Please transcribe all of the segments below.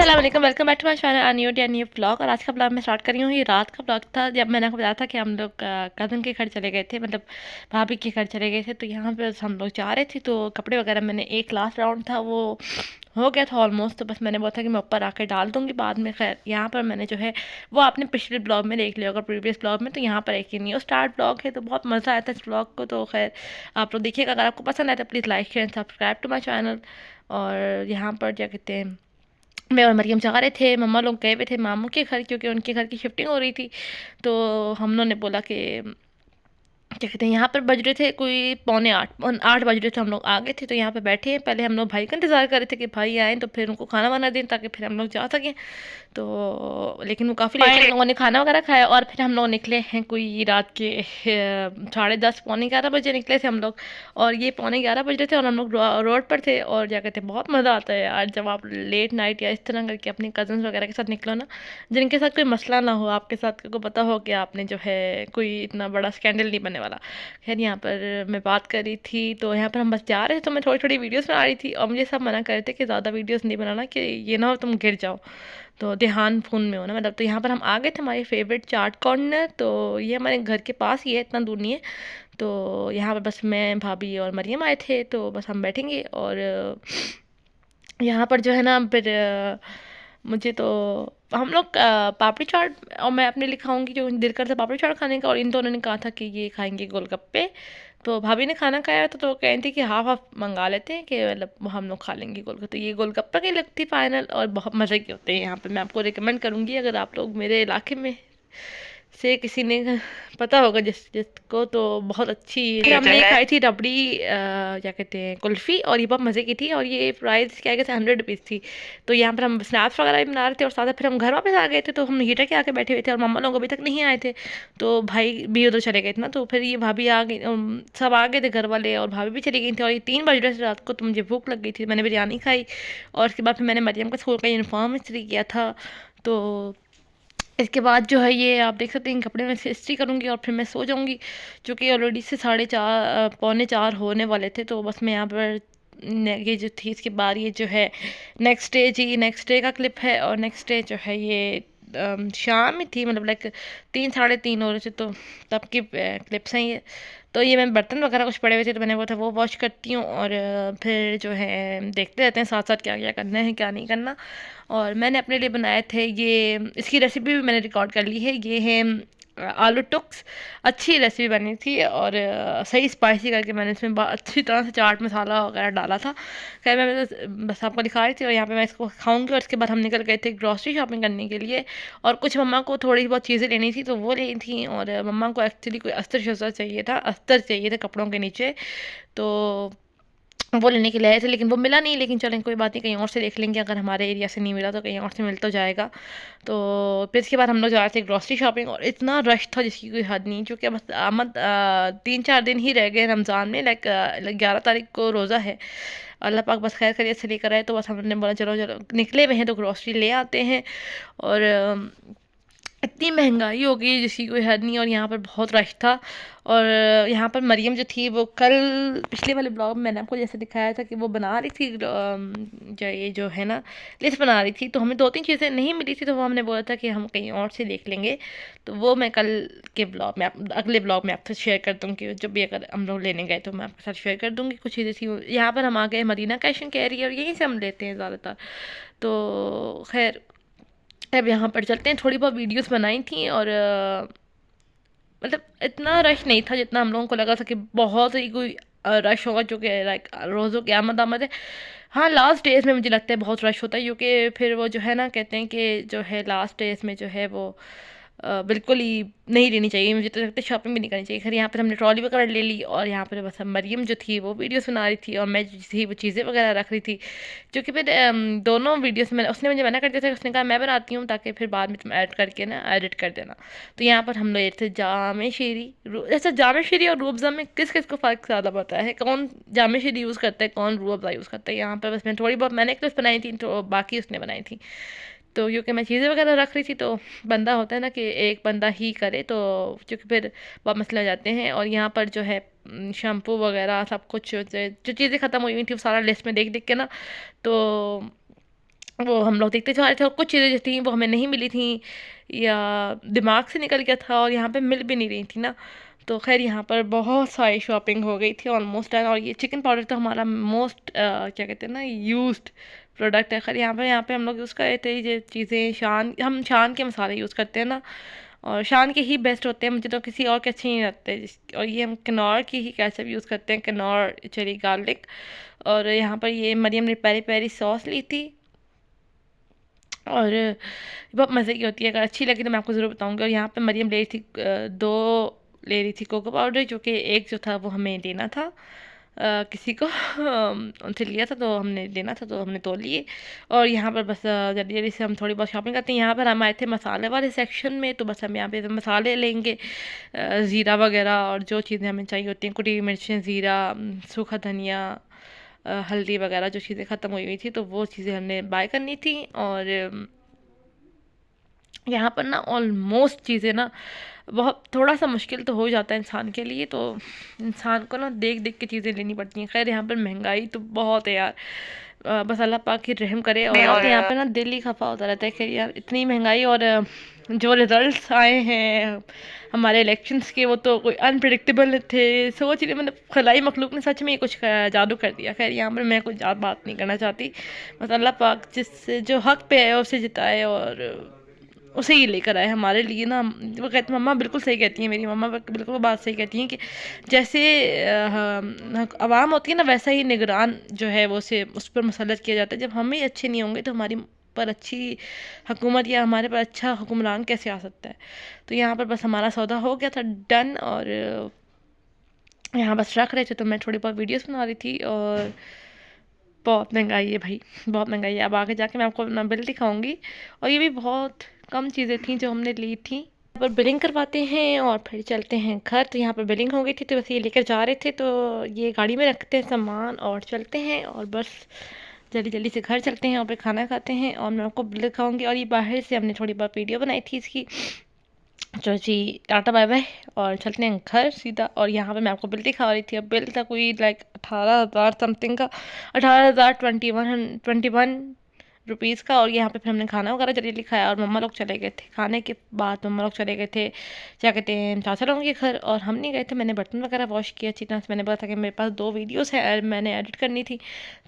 अस्सलाम वालेकुम, welcome back to my channel new vlog. और आज का ब्लॉग मैं स्टार्ट कर रही हूँ। ये रात का ब्लॉग था जब मैंने आपको बताया था कि हम लोग कज़न के घर चले गए थे, मतलब भाभी के घर चले गए थे। तो यहाँ पे हम लोग जा रहे थे, तो कपड़े वगैरह मैंने एक लास्ट राउंड था वो हो गया था ऑलमोस्ट। तो बस मैंने बोला था कि मैं ऊपर आकर डाल दूँगी बाद में। खैर यहाँ पर मैंने जो है वो आपने पिछले ब्लॉग में देख लिया होगा, प्रीवियस ब्लॉग में। तो यहाँ पर एक न्यू स्टार्ट ब्लॉग है, तो बहुत मज़ा आया था इस ब्लॉग को। तो खैर आप लोग देखिएगा, अगर आपको पसंद आए तो please like share subscribe to my channel. और यहाँ पर क्या कहते हैं, मैं और मरियम जा रहे थे, मम्मा लोग गए हुए थे मामू के घर, क्योंकि उनके घर की शिफ्टिंग हो रही थी। तो हम लोगों ने बोला कि क्या कहते हैं, यहाँ पर बज रहे थे कोई पौने 8 बज रहे थे, हम लोग आ गए थे। तो यहाँ पे बैठे हैं, पहले हम लोग भाई का इंतज़ार कर रहे थे कि भाई आएँ तो फिर उनको खाना वाना दें ताकि फिर हम लोग जा सकें। तो लेकिन वो काफ़ी लेट, हम लोगों ने खाना वगैरह खाया और फिर हम लोग निकले हैं कोई रात के 10:30 पौने 11 बजे निकले थे हम लोग। और ये पौने 11 बज रहे थे और हम लोग रोड पर थे। और क्या कहते हैं, बहुत मज़ा आता है यार जब आप लेट नाइट या इस तरह करके अपने कज़न्स वगैरह के साथ निकलो ना, जिनके साथ कोई मसला ना हो, आपके साथ को पता हो कि आपने जो है कोई इतना बड़ा स्कैंडल नहीं बनने वाला। खैर यहाँ पर मैं बात कर रही थी, तो यहाँ पर हम बस जा रहे थे, तो मैं थोड़ी थोड़ी वीडियोस बना रही थी। और मुझे सब मना कर रहे थे कि ज़्यादा वीडियोस नहीं बनाना, कि ये ना हो तुम गिर जाओ, तो ध्यान फोन में हो ना, मतलब। तो यहाँ पर हम आ गए थे हमारे फेवरेट चाट कॉर्नर। तो ये हमारे घर के पास ही है, इतना दूर नहीं है। तो यहाँ पर बस मैं, भाभी और मरियम आए थे, तो बस हम बैठेंगे। और यहाँ पर जो है ना फिर मुझे तो हम लोग पापड़ी चाट, और मैं अपने लिए खाऊंगी, जो दिल करता है पापड़ी चाट खाने का। और इन दोनों ने कहा था कि ये खाएंगे गोलगप्पे। तो भाभी ने खाना खाया था, तो कह रही थी कि हाफ हाफ मंगा लेते हैं, कि मतलब हम लोग खा लेंगे गोलगप्पे। तो ये गोलगप्पे की लगती फाइनल, और बहुत मज़े के होते हैं यहाँ पे। मैं आपको रिकमेंड करूँगी, अगर आप लोग मेरे इलाके में से किसी ने पता होगा जिसको, तो बहुत अच्छी हमने खाई थी रबड़ी, क्या कहते हैं, कुल्फ़ी। और ये बहुत मज़े की थी। और ये प्राइस क्या कहते हैं, 100 रुपीज़ थी। तो यहाँ पर हम स्नैक्स वगैरह भी बना रहे थे, और साथ फिर हम घर वापस आ गए थे। तो हम हीटर के आके बैठे हुए थे, और मम्मा लोग अभी तक नहीं आए थे। तो भाई भी उधर चले गए थे ना, तो फिर ये भाभी आ गई, सब आ गए थे घर वाले, और भाभी भी चली गई थी। और ये 3 बज रहे थे रात को, तो मुझे भूख लग गई थी, मैंने बिरयानी खाई। और उसके बाद फिर मैंने मरियम का स्कूल का यूनिफॉर्म इस्त्री किया था। तो इसके बाद जो है ये आप देख सकते हैं, कपड़े में से इस्त्री करूँगी और फिर मैं सो जाऊँगी, क्योंकि ऑलरेडी से 4:30 पौने 4 होने वाले थे। तो बस मैं यहाँ पर ये जो थी, इसके बाद ये जो है नेक्स्ट डे जी, नेक्स्ट डे का क्लिप है। और नेक्स्ट डे जो है ये शाम ही थी, मतलब लाइक 3 साढ़े 3 हो रहे थे, तो तब की क्लिप्स हैं ये। तो ये मैं बर्तन वगैरह कुछ पड़े हुए थे, तो मैंने बोला था वो वॉश करती हूँ। और फिर जो है देखते रहते हैं साथ साथ क्या क्या करना है क्या नहीं करना। और मैंने अपने लिए बनाए थे ये, इसकी रेसिपी भी मैंने रिकॉर्ड कर ली है। ये है आलू टुक्स, अच्छी रेसिपी बनी थी। और सही स्पाइसी करके मैंने इसमें अच्छी तरह से चाट मसाला वगैरह डाला था। खैर मैं बस आपको दिखा रही थी। और यहाँ पे मैं इसको खाऊंगी। और इसके बाद हम निकल गए थे ग्रॉसरी शॉपिंग करने के लिए। और कुछ मम्मा को थोड़ी बहुत चीज़ें लेनी थी, तो वो लेनी थी। और मम्मा को एक्चुअली कोई अस्तर शस्तर चाहिए था, अस्तर चाहिए था कपड़ों के नीचे। तो वो लेने के लिए आए थे, लेकिन वो मिला नहीं। लेकिन चलें कोई बात नहीं, कहीं और से देख लेंगे, अगर हमारे एरिया से नहीं मिला तो कहीं और से मिल तो जाएगा। तो फिर इसके बाद हम लोग जा रहे थे ग्रॉसरी शॉपिंग, और इतना रश था जिसकी कोई हद नहीं, क्योंकि बस आमद 3 4 दिन ही रह गए रमज़ान में। लाइक 11 तारीख को रोज़ा है। अल्लाह पाक बस खैर खैरियत से लेकर आए, तो बस हमने बोला चलो चलो निकले हुए हैं तो ग्रॉसरी ले आते हैं। और इतनी महंगाई हो गई जिसकी कोई हद नहीं। और यहाँ पर बहुत रश था। और यहाँ पर मरियम जो थी, वो कल पिछले वाले ब्लॉग में मैंने आपको जैसे दिखाया था कि वो बना रही थी, जो ये जो है ना लिस्ट बना रही थी। तो हमें 2 3 चीज़ें नहीं मिली थी, तो वो हमने बोला था कि हम कहीं और से देख लेंगे। तो वो मैं कल के ब्लॉग में अगले ब्लॉग में आपसे शेयर कर दूँगी, जब भी अगर हम लोग लेने गए तो मैं आपके साथ शेयर कर दूँगी। कुछ चीज़ें थी यहाँ पर, हम आ गए मदीना कैश एंड कैरी, और यहीं से हम लेते हैं ज़्यादातर। तो खैर अब यहाँ पर चलते हैं। थोड़ी बहुत वीडियोस बनाई थी, और मतलब इतना रश नहीं था जितना हम लोगों को लगा था कि बहुत ही कोई रश होगा, जो कि लाइक रोज़ों की आमद आमद है। हाँ, लास्ट डेज में मुझे लगता है बहुत रश होता है, क्योंकि फिर वो जो है ना, कहते हैं कि जो है लास्ट डेज में जो है वो बिल्कुल ही नहीं लेनी चाहिए, मुझे तो लगता है शॉपिंग भी नहीं करनी चाहिए। खैर यहाँ पर हमने ट्रॉली वगैरह ले ली, और यहाँ पर बस मरियम जो थी वो वीडियोस बना रही थी, और मैं जो थी वो चीज़ें वगैरह रख रही थी। क्योंकि फिर दोनों वीडियोस में उसने मुझे मना कर दिया था, उसने कहा मैं बनाती हूँ, ताकि फिर बाद में तुम ऐड करके ना एडिट कर देना। तो यहाँ पर हम लोग थे जामे शीरी, जैसे जामे शीरी और रूह अफ़ज़ा में किस किस को फ़र्क ज़्यादा पता है, कौन जामे शीरी यूज़ करता है, कौन रूह अफ़ज़ा यूज़ करता है। यहाँ पर बस मैं थोड़ी बहुत मैंने क्लिप्स बनाई थी, तो बाकी उसने बनाई थी। तो क्योंकि मैं चीज़ें वगैरह रख रही थी, तो बंदा होता है ना कि एक बंदा ही करे, तो क्योंकि फिर बहुत मसले हो जाते हैं। और यहाँ पर जो है शैम्पू वगैरह सब कुछ जो चीज़ें ख़त्म हुई हुई थी, वो सारा लिस्ट में देख देख के ना, तो वो हम लोग देखते जा रहे थे और कुछ चीज़ें जो थी वो हमें नहीं मिली थी या दिमाग से निकल गया था और यहाँ पे मिल भी नहीं रही थी ना। तो खैर यहाँ पर बहुत सारी शॉपिंग हो गई थी ऑलमोस्ट डन। और ये चिकन पाउडर तो हमारा मोस्ट क्या कहते हैं ना यूज्ड प्रोडक्ट है। खैर यहाँ पे हम लोग यूज़ कर रहे थे ये चीज़ें। हम शान के मसाले यूज़ करते हैं ना, और शान के ही बेस्ट होते हैं, मुझे तो किसी और के अच्छे नहीं लगते। और ये हम कनौर की ही कैचअप यूज़ करते हैं, कनौर चिली गार्लिक। और यहाँ पर ये मरियम ने पेरी पेरी सॉस ली थी और बहुत मज़े की होती है। अगर अच्छी लगी तो मैं आपको ज़रूर बताऊँगी। और यहाँ पे मरियम ले रही थी 2 ले रही थी कोको पाउडर, जो कि एक जो था वो हमें लेना था किसी को उनसे लिया था, तो हमने लेना था तो हमने तोल लिए। और यहाँ पर बस जल्दी जल्दी से हम थोड़ी बहुत शॉपिंग करते हैं। यहाँ पर हम आए थे मसाले वाले सेक्शन में, तो बस हम यहाँ पे मसाले लेंगे, ज़ीरा वगैरह और जो चीज़ें हमें चाहिए होती हैं, कुटी मिर्चें, ज़ीरा, सूखा धनिया, हल्दी वगैरह, जो चीज़ें ख़त्म हुई हुई थी तो वो चीज़ें हमने बाय करनी थी। और यहाँ पर ना ऑलमोस्ट चीज़ें ना बहुत थोड़ा सा मुश्किल तो हो जाता है इंसान के लिए, तो इंसान को ना देख देख के चीज़ें लेनी पड़ती हैं। खैर यहाँ पर महंगाई तो बहुत है यार, बस अल्लाह पाक ही रहम करे। और यहाँ पे ना दिल ही खफा होता रहता है कि यार इतनी महंगाई। और जो रिजल्ट्स आए हैं हमारे इलेक्शंस के वो तो कोई अनप्रिडिक्टेबल थे। सोच रही मतलब खलाई मखलूक ने सच में ही कुछ जादू कर दिया। खैर यहाँ पर मैं कुछ ज़्यादा बात नहीं करना चाहती, बस अल्लाह पाक जिससे जो हक पे है उसे जिताए और उसे ही लेकर आए हमारे लिए ना। वो कहती मम्मा बिल्कुल सही कहती हैं, मेरी मम्मा बिल्कुल बात सही कहती हैं कि जैसे आवाम होती है ना, वैसा ही निगरान जो है वो उसे उस पर मुसल्लत किया जाता है। जब हम ही अच्छे नहीं होंगे तो हमारी पर अच्छी हुकूमत या हमारे पर अच्छा हुक्मरान कैसे आ सकता है। तो यहाँ पर बस हमारा सौदा हो गया था डन। और यहाँ बस रख रहे थे तो मैं थोड़ी बहुत वीडियोस बना रही थी। और बहुत महंगाई है भाई, बहुत महंगाई है। अब आगे जाके मैं आपको अपना बिल दिखाऊंगी। और ये भी बहुत कम चीज़ें थी जो हमने ली थी। यहाँ पर बिलिंग करवाते हैं और फिर चलते हैं घर। तो यहाँ पर बिलिंग हो गई थी तो बस ये लेकर जा रहे थे, तो ये गाड़ी में रखते हैं सामान और चलते हैं। और बस जल्दी जल्दी से घर चलते हैं और फिर खाना खाते हैं और मैं आपको बिल दिखाऊंगी। और ये बाहर से हमने थोड़ी बहुत वीडियो बनाई थी इसकी। चलो जी, टाटा बाय बाय और चलते हैं घर सीधा। और यहाँ पे मैं आपको बिल दिखा रही थी। अब बिल था कोई लाइक 18,000 समथिंग का, 18,000 21 रुपीज़ का। और यहाँ पे फिर हमने खाना वगैरह जल्दी जल्दी खाया और मम्मा लोग चले गए थे। खाने के बाद मम्मा लोग चले गए थे क्या कहते हैं चाचा लोगों के घर, और हम नहीं गए थे। मैंने बर्तन वगैरह वॉश किया अच्छी तरह से। मैंने बोला था कि मेरे पास 2 वीडियोस है मैंने एडिट करनी थी,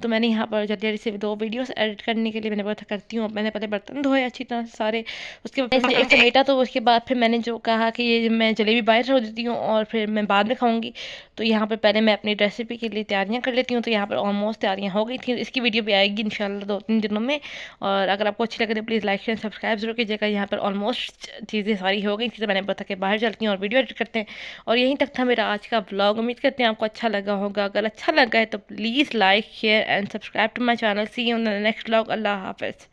तो मैंने यहाँ पर जल्दी जल्दी से 2 वीडियोस एडिट करने के लिए मैंने बोला था करती हूँ। मैंने पहले बर्तन धोए अच्छी तरह से सारे, उसके बाद इसने एक समेटा, तो उसके बाद फिर मैंने जो कहा कि ये मैं जलेबी बाहर रख देती हूँ और फिर मैं बाद में खाऊंगी। तो यहाँ पर पहले मैं अपनी रेसिपी के लिए तैयारियाँ कर लेती हूँ। तो यहाँ पर ऑलमोस्ट तैयारियाँ हो गई थी। इसकी वीडियो भी आएगी इंशाल्लाह 2-3 दिनों में। और अगर आपको अच्छी लगे तो प्लीज़ लाइक शेयर सब्सक्राइब जरूर कीजिएगा। यहाँ पर ऑलमोस्ट चीज़ें सारी हो गई थी, तो मैंने पता कि बाहर चलती हैं और वीडियो एडिट करते हैं। और यहीं तक था मेरा आज का व्लॉग। उम्मीद करते हैं आपको अच्छा लगा होगा। अगर अच्छा लगा है तो please like share and subscribe to my channel. See you in the next vlog. अल्लाह हाफिज़।